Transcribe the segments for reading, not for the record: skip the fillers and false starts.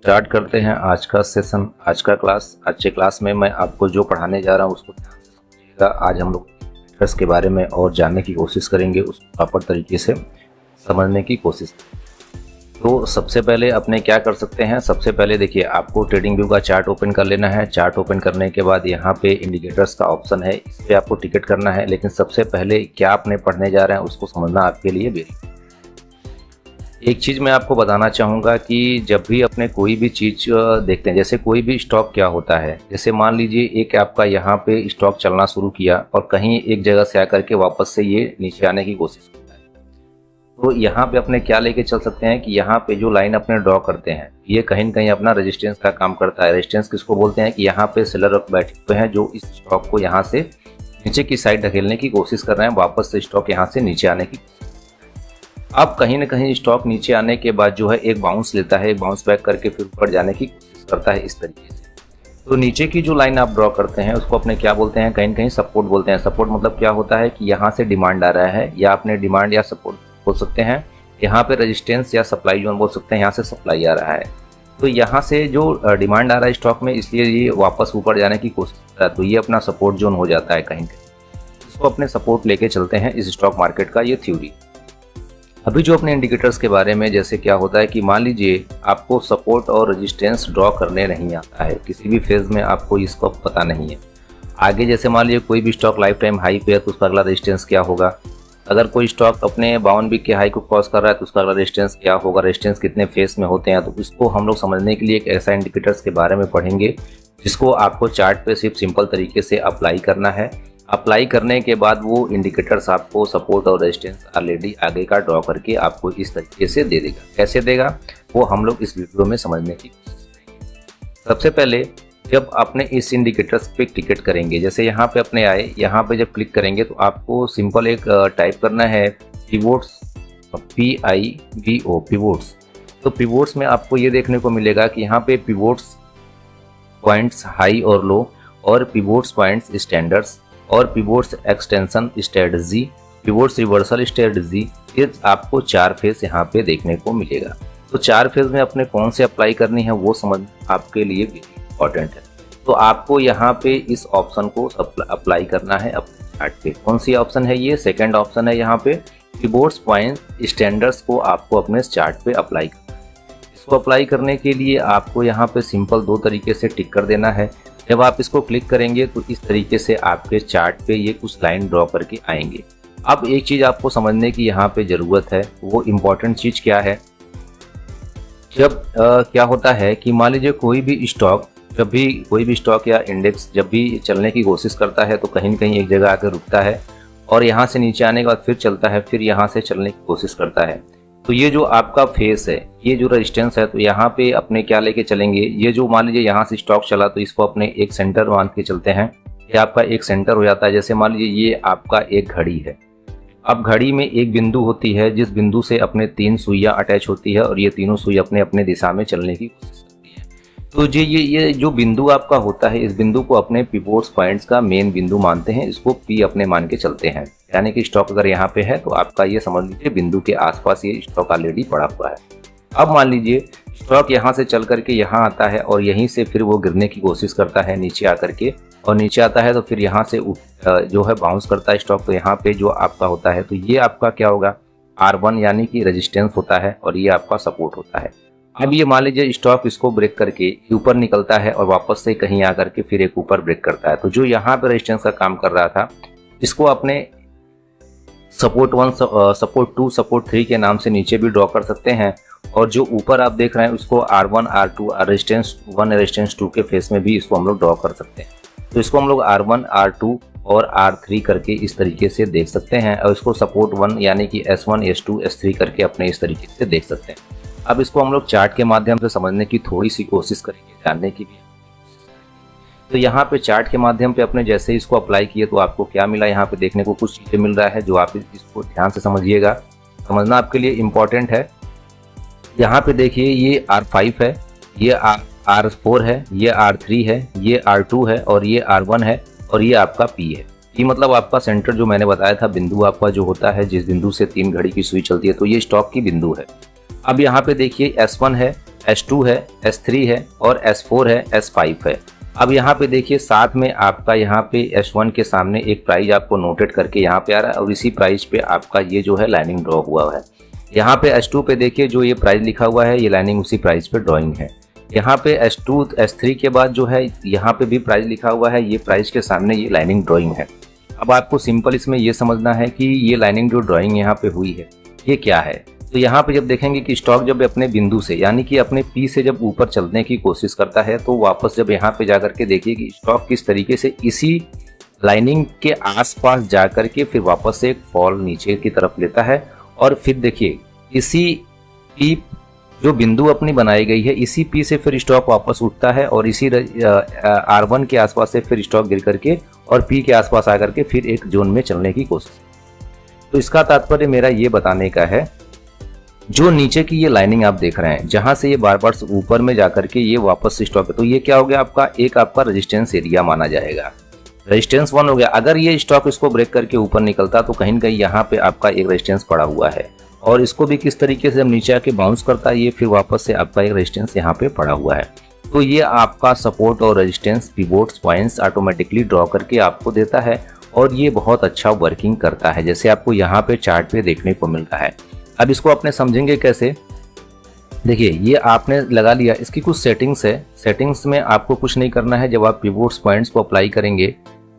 Start करते हैं आज का सेशन, आज का क्लास। आज के क्लास में मैं आपको जो पढ़ाने जा रहा हूँ उसको ध्यान से समझिएगा। आज हम लोग इंडिकेटर्स के बारे में और जानने की कोशिश करेंगे, उसको प्रॉपर तरीके से समझने की कोशिश। तो सबसे पहले अपने क्या कर सकते हैं, सबसे पहले देखिए आपको ट्रेडिंग व्यू का चार्ट ओपन कर लेना है। चार्ट ओपन करने के बाद यहाँ पे इंडिकेटर्स का ऑप्शन है, इस पर आपको टिकट करना है। लेकिन सबसे पहले क्या अपने पढ़ने जा रहे हैं उसको समझना आपके लिए भी। एक चीज़ मैं आपको बताना चाहूँगा कि जब भी अपने कोई भी चीज़ देखते हैं, जैसे कोई भी स्टॉक क्या होता है, जैसे मान लीजिए एक आपका यहाँ पे स्टॉक चलना शुरू किया और कहीं एक जगह से आकर के वापस से ये नीचे आने की कोशिश करता है, तो यहाँ पे अपने क्या लेके चल सकते हैं कि यहाँ पे जो लाइन अपने ड्रॉ करते हैं ये कहीं न कहीं अपना रेजिस्टेंस का काम करता है। रेजिस्टेंस किसको बोलते हैं कि यहाँ पे सेलर बैठे हुए हैं जो इस स्टॉक को यहाँ से नीचे की साइड ढकेलने की कोशिश कर रहे हैं, वापस से स्टॉक यहाँ से नीचे आने की। अब कहीं ना कहीं स्टॉक नीचे आने के बाद जो है एक बाउंस लेता है, एक बाउंस बैक करके फिर ऊपर जाने की कोशिश करता है इस तरीके से। तो नीचे की जो लाइन आप ड्रॉ करते हैं उसको अपने क्या बोलते हैं, कहीं ना कहीं सपोर्ट बोलते हैं। सपोर्ट मतलब क्या होता है कि यहाँ से डिमांड आ रहा है, या अपने डिमांड या सपोर्ट बोल सकते हैं। यहाँ पे रेजिस्टेंस या सप्लाई जोन बोल सकते हैं, यहाँ से सप्लाई आ रहा है। तो यहाँ से जो डिमांड आ रहा है स्टॉक में, इसलिए ये वापस ऊपर जाने की कोशिश कर रहा है, तो ये अपना सपोर्ट जोन हो जाता है कहीं कहीं। इसको अपने सपोर्ट लेके चलते हैं इस स्टॉक मार्केट का ये थ्योरी। अभी जो अपने इंडिकेटर्स के बारे में, जैसे क्या होता है कि मान लीजिए आपको सपोर्ट और रेजिस्टेंस ड्रॉ करने नहीं आता है, किसी भी फेज में आपको इसको पता नहीं है। आगे जैसे मान लीजिए कोई भी स्टॉक लाइफ टाइम हाई पे है तो उसका अगला रेजिस्टेंस क्या होगा। अगर कोई स्टॉक अपने 52 वीक के हाई को क्रॉस कर रहा है तो उसका अगला रेजिस्टेंस क्या होगा, रेजिस्टेंस कितने फेज में होते हैं। तो इसको हम लोग समझने के लिए एक ऐसा इंडिकेटर्स के बारे में पढ़ेंगे जिसको आपको चार्ट पे सिर्फ सिंपल तरीके से अप्लाई करना है। अप्लाई करने के बाद वो इंडिकेटर्स आपको सपोर्ट और रेजिस्टेंस ऑलरेडी आगे का ड्रॉ करके आपको इस तरीके से दे देगा। कैसे देगा वो हम लोग इस वीडियो में समझने की कोशिश करेंगे। सबसे पहले जब आपने इस इंडिकेटर्स पे टिकट करेंगे, जैसे यहाँ पे अपने आए, यहाँ पे जब क्लिक करेंगे तो आपको सिंपल एक टाइप करना है पिवोट्स, PIVO पिवोट्स। तो पिवोट्स में आपको ये देखने को मिलेगा कि यहाँ पे पिवोट्स पॉइंट्स हाई और लो, और पिवोट्स पॉइंट्स स्टैंडर्ड्स, और pivots extension strategy, pivots reversal strategy, ये आपको 4 फेज यहाँ पे देखने को मिलेगा। तो 4 फेज में अपने कौन से अप्लाई करनी है वो समझ आपके लिए भी इम्पॉर्टेंट है। तो आपको यहाँ पे इस ऑप्शन को अप्लाई करना है अपने चार्ट पे। कौन सी ऑप्शन है ये, सेकंड ऑप्शन है यहाँ पे पिवोट्स पॉइंट स्टैंडर्ड्स को आपको अपने चार्ट पे अप्लाई करना है। इसको अप्लाई करने के लिए आपको यहाँ पे सिंपल 2 तरीके से टिक कर देना है। जब आप इसको क्लिक करेंगे तो इस तरीके से आपके चार्ट पे ये कुछ लाइन ड्रॉ करके आएंगे। अब एक चीज़ आपको समझने की यहाँ पे ज़रूरत है, वो इम्पोर्टेंट चीज़ क्या है। जब क्या होता है कि मान लीजिए कोई भी स्टॉक या इंडेक्स जब भी चलने की कोशिश करता है तो कहीं न कहीं एक जगह आकर रुकता है और यहाँ से नीचे आने के बाद फिर चलता है, फिर यहाँ से चलने की कोशिश करता है। तो ये जो आपका फेस है, ये जो रेजिस्टेंस है, तो यहाँ पे अपने क्या लेके चलेंगे, ये जो मान लीजिए यहाँ से स्टॉक चला तो इसको अपने एक सेंटर मान के चलते हैं। ये आपका एक सेंटर हो जाता है। जैसे मान लीजिए ये आपका एक घड़ी है। अब घड़ी में एक बिंदु होती है जिस बिंदु से अपने 3 सुइयां अटैच होती है और ये तीनों सुई अपने अपने दिशा में चलने की कोशिश करती है। तो ये जो बिंदु आपका होता है, इस बिंदु को अपने पिवोट्स पॉइंट्स का मेन बिंदु मानते हैं, इसको P अपने मान के चलते हैं। यानी कि स्टॉक अगर यहाँ पे है तो आपका ये समझ लीजिए बिंदु के आसपास ये स्टॉक ऑलरेडी पड़ा हुआ है। अब मान लीजिए स्टॉक यहाँ से चल करके यहाँ आता है और यहीं से फिर वो गिरने की कोशिश करता है नीचे आकर के, और नीचे आता है तो फिर यहाँ से जो है बाउंस करता है स्टॉक। तो यहाँ पे जो आपका होता है तो ये आपका क्या होगा, R1 यानी कि रेजिस्टेंस होता है, और ये आपका सपोर्ट होता है। अब ये मान लीजिए स्टॉक इसको ब्रेक करके ऊपर निकलता है और वापस से कहीं आकर के फिर एक ऊपर ब्रेक करता है। तो जो यहाँ पे रेजिस्टेंस का काम कर रहा था इसको अपने सपोर्ट 1, सपोर्ट 2, सपोर्ट 3 के नाम से नीचे भी ड्रॉ कर सकते हैं। और जो ऊपर आप देख रहे हैं उसको R1, R2, रेजिस्टेंस 1, रेजिस्टेंस 2 के फेस में भी इसको हम लोग ड्रॉ कर सकते हैं। तो इसको हम लोग R1, R2 और R3 करके इस तरीके से देख सकते हैं, और इसको सपोर्ट 1 यानी कि S1, S2, S3 करके अपने इस तरीके से देख सकते हैं। अब इसको हम लोग चार्ट के माध्यम से समझने की थोड़ी सी कोशिश करेंगे, जानने की भी। तो यहाँ पे चार्ट के माध्यम पे अपने जैसे इसको अप्लाई किए तो आपको क्या मिला, यहाँ पे देखने को कुछ चीज़ें मिल रहा है जो आप इसको ध्यान से समझिएगा, समझना आपके लिए इम्पोर्टेंट है। यहाँ पे देखिए ये R5 है, ये R4 है, ये R3 है, ये R2 है, और ये R1 है, और ये आपका P है। ये मतलब आपका सेंटर जो मैंने बताया था, बिंदु आपका जो होता है जिस बिंदु से 3 घड़ी की सुई चलती है, तो ये स्टॉक की बिंदु है। अब यहाँ पे देखिए S1 है, S2 है, S3 है और S4 है, S5 है। अब यहाँ पे देखिए साथ में आपका यहाँ पे S1 के सामने एक प्राइस आपको नोटेड करके यहाँ पे आ रहा है और इसी प्राइस पे आपका ये जो है लाइनिंग ड्रॉ हुआ है। यहाँ पे S2 पे देखिए जो ये प्राइस लिखा हुआ है, ये लाइनिंग उसी प्राइस पे ड्राइंग है। यहाँ पे S2 S3 के बाद जो है यहाँ पे भी प्राइस लिखा हुआ है, ये प्राइस के सामने ये लाइनिंग ड्राइंग है। अब आपको सिंपल इसमें ये समझना है कि ये लाइनिंग जो ड्राइंग यहाँ पे हुई है ये क्या है। तो यहाँ पे जब देखेंगे कि स्टॉक जब अपने बिंदु से यानी कि अपने पी से जब ऊपर चलने की कोशिश करता है तो वापस जब यहाँ पे जाकर के देखिए कि स्टॉक किस तरीके से इसी लाइनिंग के आसपास जाकर के फिर वापस से एक फॉल नीचे की तरफ लेता है और फिर देखिए इसी पी जो बिंदु अपनी बनाई गई है इसी पी से फिर स्टॉक वापस उठता है और इसी R1 के आसपास से फिर स्टॉक गिर करके और पी के आसपास आकर के फिर एक जोन में चलने की कोशिश। तो इसका तात्पर्य मेरा ये बताने का है, जो नीचे की ये लाइनिंग आप देख रहे हैं जहां से ये बार बार ऊपर में जाकर के ये वापस स्टॉक है, तो ये क्या हो गया आपका एक आपका रेजिस्टेंस एरिया माना जाएगा। रेजिस्टेंस 1 हो गया। अगर ये स्टॉक इसको ब्रेक करके ऊपर निकलता तो कहीं न कहीं यहाँ पे आपका एक रेजिस्टेंस पड़ा हुआ है और इसको भी किस तरीके से जब नीचे आके बाउंस करता है ये फिर वापस से आपका एक रेजिस्टेंस यहाँ पे पड़ा हुआ है। तो ये आपका सपोर्ट और resistance pivots points automatically draw करके आपको देता है और ये बहुत अच्छा वर्किंग करता है, जैसे आपको यहाँ पे चार्ट पे देखने को मिल रहा है। अब इसको अपने समझेंगे कैसे, देखिए ये आपने लगा लिया, इसकी कुछ सेटिंग्स है। सेटिंग्स में आपको कुछ नहीं करना है। जब आप पिवोट्स पॉइंट्स को अप्लाई करेंगे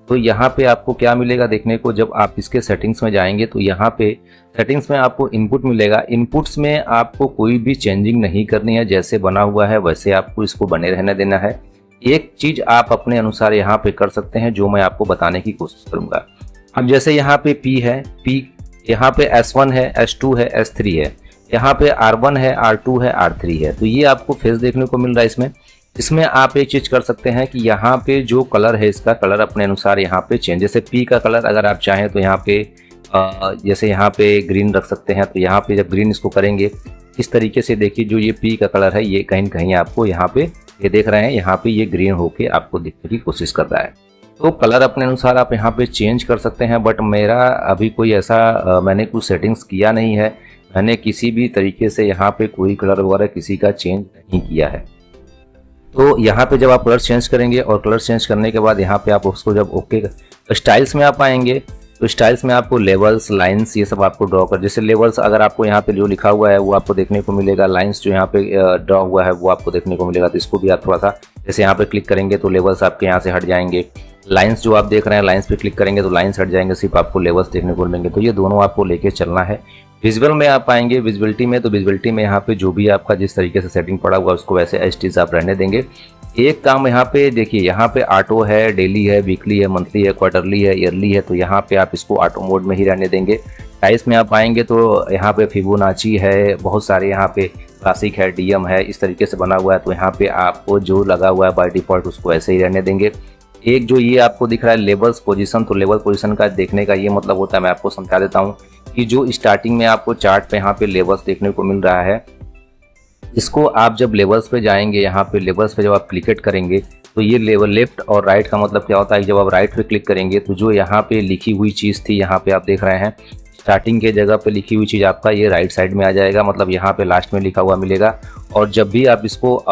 तो यहाँ पे आपको क्या मिलेगा देखने को, जब आप इसके सेटिंग्स में जाएंगे तो यहाँ पे सेटिंग्स में आपको इनपुट मिलेगा। इनपुट्स में आपको कोई भी चेंजिंग नहीं करनी है, जैसे बना हुआ है वैसे आपको इसको बने रहने देना है। एक चीज आप अपने अनुसार यहाँ पे कर सकते हैं जो मैं आपको बताने की कोशिश करूंगा। अब जैसे यहाँ पे P है, P यहाँ पे S1 है, S2 है, S3 है, यहाँ पे R1 है, R2 है, R3 है। तो ये आपको फेस देखने को मिल रहा है। इसमें आप एक चीज कर सकते हैं कि यहाँ पे जो कलर है इसका कलर अपने अनुसार यहाँ पे चेंज, जैसे P का कलर अगर आप चाहें तो यहाँ पे जैसे यहाँ पे ग्रीन रख सकते हैं। तो यहाँ पे जब ग्रीन इसको करेंगे इस तरीके से देखिए जो ये P का कलर है ये कहीं न कहीं आपको यहाँ पे ये देख रहे हैं यहाँ पे ये ग्रीन होके आपको दिखने की कोशिश कर रहा है। तो कलर अपने अनुसार आप यहाँ पे चेंज कर सकते हैं, बट मेरा अभी कोई ऐसा मैंने कुछ सेटिंग्स किया नहीं है। मैंने किसी भी तरीके से यहाँ पे कोई कलर वगैरह किसी का चेंज नहीं किया है। तो यहाँ पे जब आप कलर चेंज करेंगे और कलर चेंज करने के बाद यहाँ पे आप उसको जब ओके स्टाइल्स में आप आएंगे तो स्टाइल्स में आपको लेवल्स लाइंस ये सब आपको ड्रॉ कर, जैसे लेवल्स अगर आपको यहाँ पे जो लिखा हुआ है वो आपको देखने को मिलेगा, लाइंस जो यहाँ पे ड्रॉ हुआ है वो आपको देखने को मिलेगा। तो इसको भी आप थोड़ा सा जैसे यहाँ पे क्लिक करेंगे तो लेवल्स आपके यहाँ से हट जाएंगे। लाइंस जो आप देख रहे हैं लाइंस पे क्लिक करेंगे तो लाइंस हट जाएंगे, सिर्फ आपको लेवल्स देखने को मिलेंगे। तो ये दोनों आपको लेके चलना है। विजुअल में आप आएंगे, विजिबिलिटी में, तो विजिबिलिटी में यहाँ पे जो भी आपका जिस तरीके से सेटिंग पड़ा हुआ है उसको वैसे एज इट आप रहने देंगे। एक काम यहाँ पे देखिए, यहाँ पे ऑटो है, डेली है, वीकली है, मंथली है, क्वार्टरली है, ईयरली है, तो यहाँ पे आप इसको ऑटो मोड में ही रहने देंगे। टाइप्स में आप आएंगे तो यहाँ पे फिबोनाची है, बहुत सारे यहाँ पे क्लासिक है, डीएम है, इस तरीके से बना हुआ है। तो यहाँ पे आपको जो लगा हुआ है बाय डिफॉल्ट उसको ऐसे ही रहने देंगे। एक जो ये आपको दिख रहा है लेवल्स पोजीशन, तो लेवल पोजीशन का देखने का ये मतलब होता है, मैं आपको समझा देता हूँ कि जो स्टार्टिंग में आपको चार्ट पे यहाँ पे लेवल्स देखने को मिल रहा है, इसको आप जब लेवल्स पे जाएंगे, यहाँ पे लेवल्स पे जब आप क्लिक करेंगे तो ये लेवल लेफ्ट और राइट का मतलब क्या होता है, जब आप राइट पे क्लिक करेंगे तो जो यहाँ पे लिखी हुई चीज़ थी, यहाँ पे आप देख रहे हैं स्टार्टिंग के जगह पे लिखी हुई चीज़ आपका ये राइट साइड में आ जाएगा, मतलब यहाँ पे लास्ट में लिखा हुआ मिलेगा। और जब भी आप इसको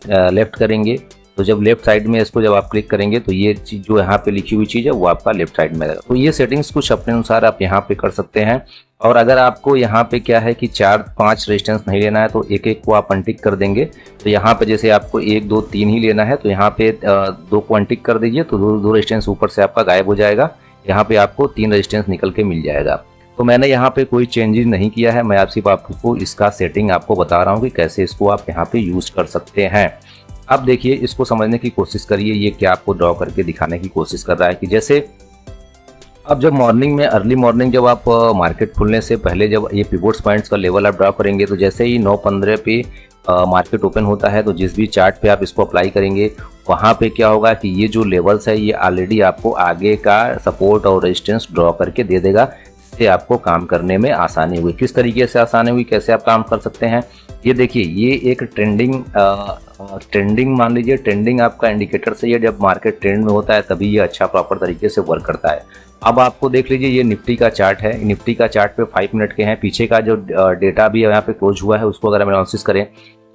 लेफ्ट करेंगे तो जब लेफ्ट साइड में इसको जब आप क्लिक करेंगे तो ये चीज़ जो यहाँ पे लिखी हुई चीज़ है वो आपका लेफ्ट साइड में आएगा। तो ये सेटिंग्स कुछ अपने अनुसार आप यहाँ पे कर सकते हैं। और अगर आपको यहाँ पे क्या है कि 4-5 रेजिस्टेंस नहीं लेना है तो एक एक को आप अनटिक कर देंगे। तो यहाँ पे जैसे आपको 1, 2, 3 ही लेना है तो यहाँ पे 2 को अनटिक कर दीजिए तो 2 रेजिस्टेंस ऊपर से आपका गायब हो जाएगा। यहाँ पे आपको 3 रेजिस्टेंस निकल के मिल जाएगा। तो मैंने यहाँ पे कोई चेंजेस नहीं किया है, मैं सिर्फ आपको इसका सेटिंग आपको बता रहा हूँ कि कैसे इसको आप यहाँ पे यूज कर सकते हैं। अब देखिए इसको समझने की कोशिश करिए, ये क्या आपको ड्रॉ करके दिखाने की कोशिश कर रहा है कि जैसे अब जब मॉर्निंग में अर्ली मॉर्निंग जब आप मार्केट खुलने से पहले जब ये पिवोट्स पॉइंट्स का लेवल आप ड्रॉ करेंगे तो जैसे ही 9:15 पे मार्केट ओपन होता है तो जिस भी चार्ट पे आप इसको अप्लाई करेंगे वहाँ पे क्या होगा कि ये जो लेवल्स है ये ऑलरेडी आपको आगे का सपोर्ट और रेजिस्टेंस ड्रॉ करके दे देगा, जिससे आपको काम करने में आसानी हुई। किस तरीके से आसानी हुई, कैसे आप काम कर सकते हैं, ये देखिए ये एक ट्रेंडिंग मान लीजिए, ट्रेंडिंग आपका इंडिकेटर से ये जब मार्केट ट्रेंड में होता है तभी ये अच्छा प्रॉपर तरीके से वर्क करता है। अब आपको देख लीजिए ये निफ्टी का चार्ट है, निफ्टी का चार्ट पे 5 मिनट के हैं, पीछे का जो डेटा भी यहाँ पे क्लोज हुआ है उसको अगर हम एनालिसिस करें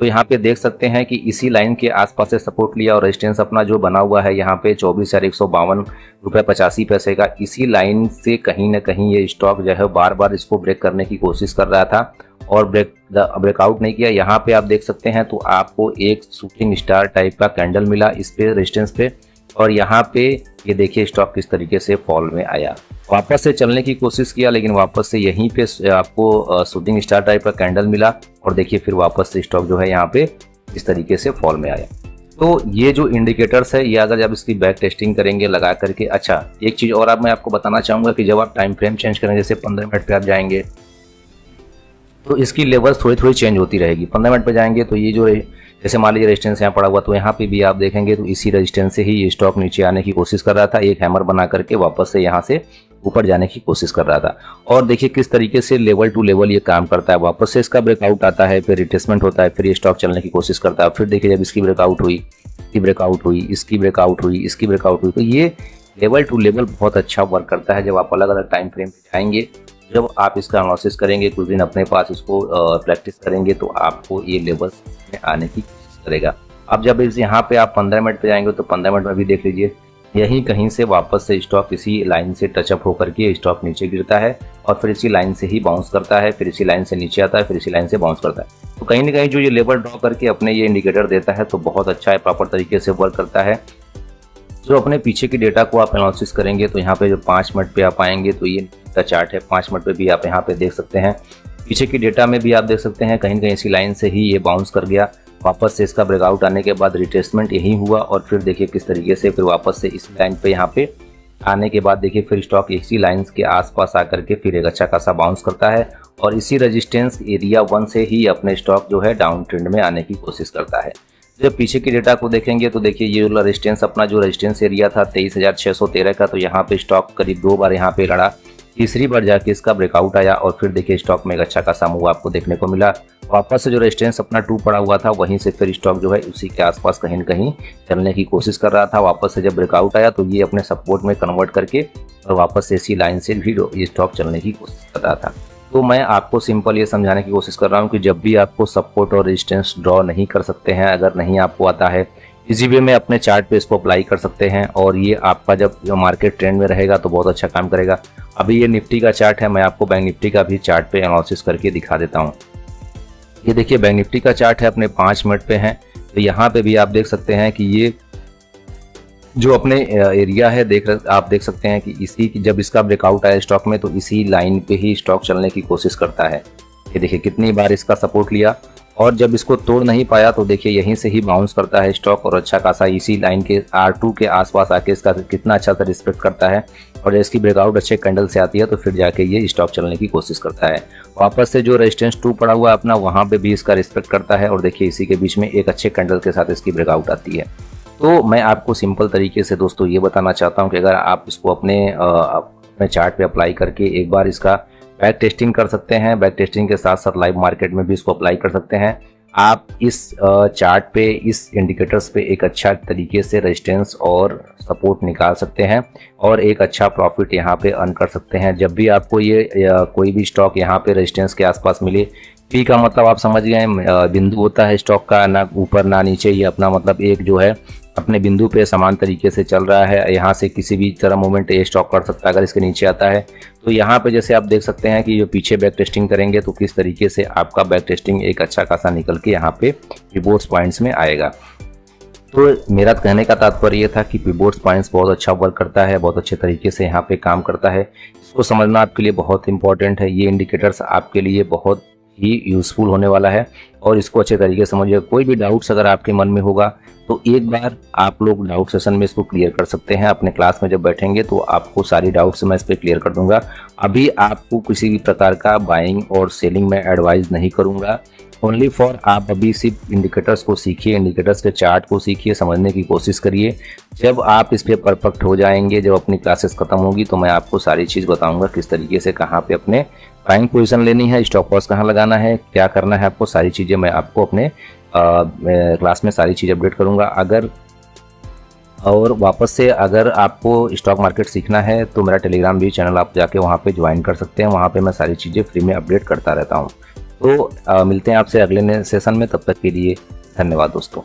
तो यहाँ पे देख सकते हैं कि इसी लाइन के आसपास से सपोर्ट लिया और रेजिस्टेंस अपना जो बना हुआ है यहाँ पे 24,152.85 का, इसी लाइन से कहीं ना कहीं ये स्टॉक जो है बार बार इसको ब्रेक करने की कोशिश कर रहा था और ब्रेकआउट नहीं किया। यहाँ पे आप देख सकते हैं तो आपको एक शूटिंग स्टार टाइप का कैंडल मिला इस पे रेजिस्टेंस पे, और यहाँ पे ये देखिए स्टॉक किस तरीके से फॉल में आया। वापस से चलने की कोशिश किया लेकिन वापस से यहीं पे आपको शूटिंग स्टार टाइप का कैंडल मिला और देखिए फिर वापस से स्टॉक जो है यहाँ पे इस तरीके से फॉल में आया। तो ये जो इंडिकेटर्स है ये अगर जब इसकी बैक टेस्टिंग करेंगे लगा करके। अच्छा, एक चीज़ और अब मैं आपको बताना चाहूँगा कि जब आप टाइम फ्रेम चेंज करेंगे, जैसे 15 मिनट पे आप जाएंगे तो इसकी लेवल्स थोड़ी थोड़ी चेंज होती रहेगी। 15 मिनट पे जाएंगे तो ये जो जैसे मान लीजिए रेजिस्टेंस यहाँ पड़ा हुआ, तो यहाँ पे भी आप देखेंगे तो इसी रेजिस्टेंस से ही ये स्टॉक नीचे आने की कोशिश कर रहा था, एक हैमर बना करके वापस से यहाँ से ऊपर जाने की कोशिश कर रहा था। और देखिए किस तरीके से लेवल टू लेवल ये काम करता है। वापस से इसका ब्रेकआउट आता है, फिर रिट्रेसमेंट होता है, फिर ये स्टॉक चलने की कोशिश करता है। फिर देखिए जब इसकी ब्रेकआउट हुई, इसकी ब्रेकआउट हुई, इसकी ब्रेकआउट हुई, इसकी ब्रेकआउट हुई, तो ये लेवल टू लेवल बहुत अच्छा वर्क करता है। जब आप अलग अलग टाइम फ्रेम पे जाएंगे, जब आप इसका एनालिसिस करेंगे, कुछ दिन अपने पास इसको प्रैक्टिस करेंगे तो आपको ये लेवल्स में आने की कोशिश करेगा। अब जब इस यहाँ पे आप 15 मिनट पे जाएंगे तो 15 मिनट में भी देख लीजिए यहीं कहीं से वापस से स्टॉक इसी लाइन से टचअप होकर के स्टॉक नीचे गिरता है और फिर इसी लाइन से ही बाउंस करता है, फिर इसी लाइन से नीचे आता है, फिर इसी लाइन से बाउंस करता है। तो कहीं ना कहीं जो ये लेवल ड्रॉ करके अपने ये इंडिकेटर देता है तो बहुत अच्छा है, प्रॉपर तरीके से वर्क करता है। जो अपने पीछे की डेटा को आप एनालिसिस करेंगे तो यहाँ पे जो 5 मिनट पे आप आएंगे तो ये का चार्ट है, 5 मिनट पे भी आप यहाँ पे देख सकते हैं। पीछे की डेटा में भी आप देख सकते हैं कहीं ना कहीं इसी लाइन से ही ये बाउंस कर गया। वापस से इसका ब्रेकआउट आने के बाद रिट्रेसमेंट यही हुआ और फिर देखिए किस तरीके से फिर वापस से इस लाइन पे यहाँ पे आने के बाद देखिए फिर स्टॉक इसी लाइंस के आसपास आकर के फिर एक अच्छा खासा बाउंस करता है और इसी रेजिस्टेंस एरिया 1 से ही अपने स्टॉक जो है डाउन ट्रेंड में आने की कोशिश करता है। जब पीछे की डेटा को देखेंगे तो देखिए ये वाला रेजिस्टेंस अपना जो रेजिस्टेंस एरिया था 23,613 का, तो यहाँ पे स्टॉक करीब 2 बार यहाँ पे लड़ा, तीसरी बार जाके इसका ब्रेकआउट आया और फिर देखिए स्टॉक में एक अच्छा खासा मूव आपको देखने को मिला। वापस से जो रेजिस्टेंस अपना 2 पड़ा हुआ था वहीं से फिर स्टॉक जो है उसी के आसपास कहीं न कहीं चलने की कोशिश कर रहा था। वापस से जब ब्रेकआउट आया तो ये अपने सपोर्ट में कन्वर्ट करके और वापस से इसी लाइन से भी ये स्टॉक चलने की कोशिश कर रहा था। तो मैं आपको सिंपल ये समझाने की कोशिश कर रहा हूँ कि जब भी आपको सपोर्ट और रेजिस्टेंस ड्रॉ नहीं कर सकते हैं, अगर नहीं आपको आता है, इजी वे में अपने चार्ट पे इसको अप्लाई कर सकते हैं और ये आपका जब मार्केट ट्रेंड में रहेगा तो बहुत अच्छा काम करेगा। अभी ये निफ्टी का चार्ट है, मैं आपको बैंक निफ्टी का भी चार्ट पे एनालिसिस करके दिखा देता हूँ। ये देखिए बैंक निफ्टी का चार्ट है, अपने 5 मिनट पे है, तो यहाँ पे भी आप देख सकते हैं कि ये जो अपने एरिया है आप देख सकते हैं कि इसी जब इसका ब्रेकआउट आया स्टॉक में तो इसी लाइन पे ही स्टॉक चलने की कोशिश करता है। ये देखिए कितनी बार इसका सपोर्ट लिया और जब इसको तोड़ नहीं पाया तो देखिए यहीं से ही बाउंस करता है स्टॉक और अच्छा खासा इसी लाइन के R2 के आसपास आके इसका कितना अच्छा सा रिस्पेक्ट करता है और इसकी ब्रेकआउट अच्छे कैंडल से आती है तो फिर जाके ये स्टॉक चलने की कोशिश करता है। वापस से जो रेजिस्टेंस 2 पड़ा हुआ है अपना वहाँ पे भी इसका रिस्पेक्ट करता है और देखिए इसी के बीच में एक अच्छे कैंडल के साथ इसकी ब्रेकआउट आती है। तो मैं आपको सिंपल तरीके से दोस्तों ये बताना चाहता हूँ कि अगर आप इसको अपने चार्ट पे अप्लाई करके एक बार इसका बैक टेस्टिंग कर सकते हैं, बैक टेस्टिंग के साथ साथ लाइव मार्केट में भी इसको अप्लाई कर सकते हैं। आप इस चार्ट पे इस इंडिकेटर्स पे एक अच्छा तरीके से रेजिस्टेंस और सपोर्ट निकाल सकते हैं और एक अच्छा प्रॉफिट यहाँ पे अर्न कर सकते हैं। जब भी आपको ये कोई भी स्टॉक यहाँ पे रेजिस्टेंस के आसपास मिले, पी का मतलब आप समझ गए, बिंदु होता है स्टॉक का, ना ऊपर ना नीचे, ये अपना मतलब एक जो है अपने बिंदु पे समान तरीके से चल रहा है। यहाँ से किसी भी तरह मूवमेंट ये स्टॉक कर सकता है अगर इसके नीचे आता है। तो यहाँ पे जैसे आप देख सकते हैं कि जो पीछे बैक टेस्टिंग करेंगे तो किस तरीके से आपका बैक टेस्टिंग एक अच्छा खासा निकल के यहाँ पे पिवोट्स पॉइंट्स में आएगा। तो मेरा कहने का तात्पर्य ये था कि पिवोट्स पॉइंट्स बहुत अच्छा वर्क करता है, बहुत अच्छे तरीके से यहाँ पे काम करता है। इसको समझना आपके लिए बहुत इंपॉर्टेंट है। ये इंडिकेटर्स आपके लिए बहुत ही यूज़फुल होने वाला है और इसको अच्छे तरीके से समझिए। कोई भी डाउट्स अगर आपके मन में होगा तो एक बार आप लोग डाउट सेशन में इसको क्लियर कर सकते हैं। अपने क्लास में जब बैठेंगे तो आपको सारी डाउट्स मैं इस पर क्लियर कर दूंगा। अभी आपको किसी भी प्रकार का बाइंग और सेलिंग में एडवाइस नहीं करूंगा, ओनली फॉर आप अभी सिर्फ इंडिकेटर्स को सीखिए, इंडिकेटर्स के चार्ट को सीखिए, समझने की कोशिश करिए। जब आप इस पर परफेक्ट हो जाएंगे, जब अपनी क्लासेस खत्म होगी तो मैं आपको सारी चीज़ बताऊंगा किस तरीके से कहाँ पे अपने बाइंग पोजीशन लेनी है, स्टॉप लॉस कहाँ लगाना है, क्या करना है आपको, सारी चीज़ें मैं आपको अपने क्लास में सारी चीज़ अपडेट करूँगा। और वापस से अगर आपको स्टॉक मार्केट सीखना है तो मेरा टेलीग्राम भी चैनल आप जाके वहाँ पे ज्वाइन कर सकते हैं। वहाँ पे मैं सारी चीज़ें फ्री में अपडेट करता रहता हूँ। तो मिलते हैं आपसे अगले सेशन में, तब तक के लिए धन्यवाद दोस्तों।